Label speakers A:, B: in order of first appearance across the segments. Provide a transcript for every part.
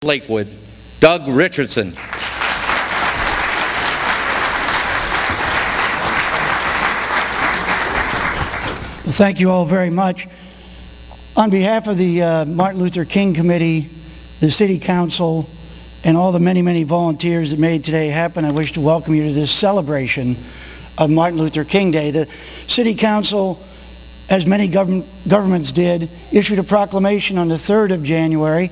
A: Lakewood, Doug Richardson.
B: Thank you all very much. On behalf of the Martin Luther King Committee, the City Council, and all the many, many volunteers that made today happen, I wish to welcome you to this celebration of Martin Luther King Day. The City Council, as many governments did, issued a proclamation on the 3rd of January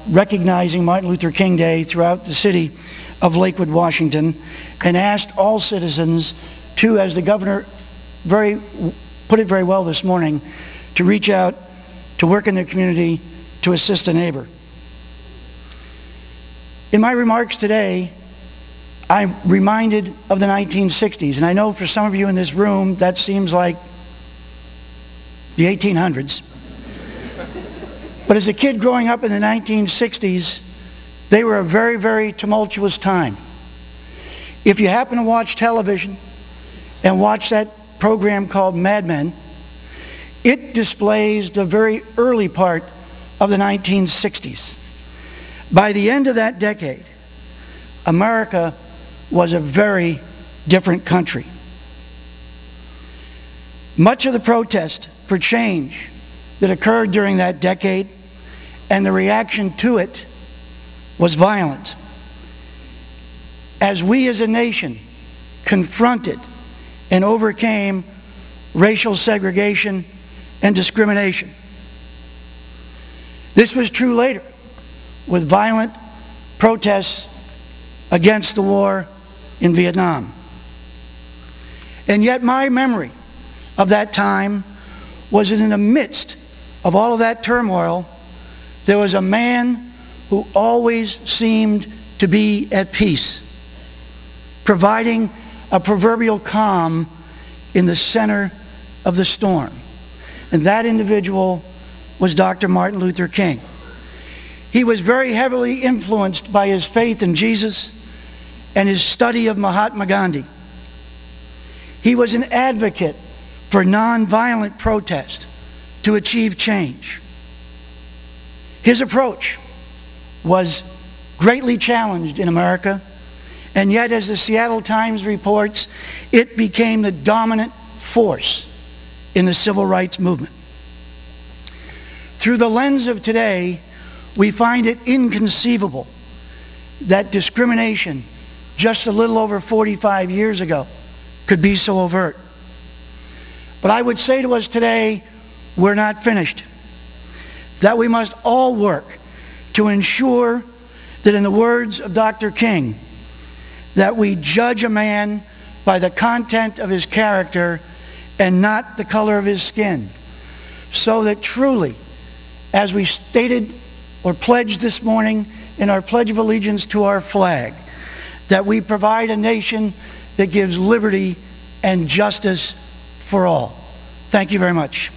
B: recognizing Martin Luther King Day throughout the city of Lakewood, Washington, and asked all citizens to, as the governor put it very well this morning, to reach out, to work in their community, to assist a neighbor. In my remarks today, I'm reminded of the 1960s, and I know for some of you in this room that seems like the 1800s. But as a kid growing up in the 1960s, they were a very, very tumultuous time. If you happen to watch television and watch that program called Mad Men, it displays the very early part of the 1960s. By the end of that decade, America was a very different country. Much of the protest for change that occurred during that decade and the reaction to it was violent. As we as a nation confronted and overcame racial segregation and discrimination. This was true later with violent protests against the war in Vietnam. And yet my memory of that time was that in the midst of all of that turmoil, there was a man who always seemed to be at peace, providing a proverbial calm in the center of the storm. And that individual was Dr. Martin Luther King. He was very heavily influenced by his faith in Jesus and his study of Mahatma Gandhi. He was an advocate for nonviolent protest to achieve change. His approach was greatly challenged in America, and yet, as the Seattle Times reports, it became the dominant force in the civil rights movement. Through the lens of today, we find it inconceivable that discrimination just a little over 45 years ago could be so overt. But I would say to us today, we're not finished. That we must all work to ensure that, in the words of Dr. King, that we judge a man by the content of his character and not the color of his skin, so that truly, as we stated or pledged this morning in our Pledge of Allegiance to our flag, that we provide a nation that gives liberty and justice for all. Thank you very much.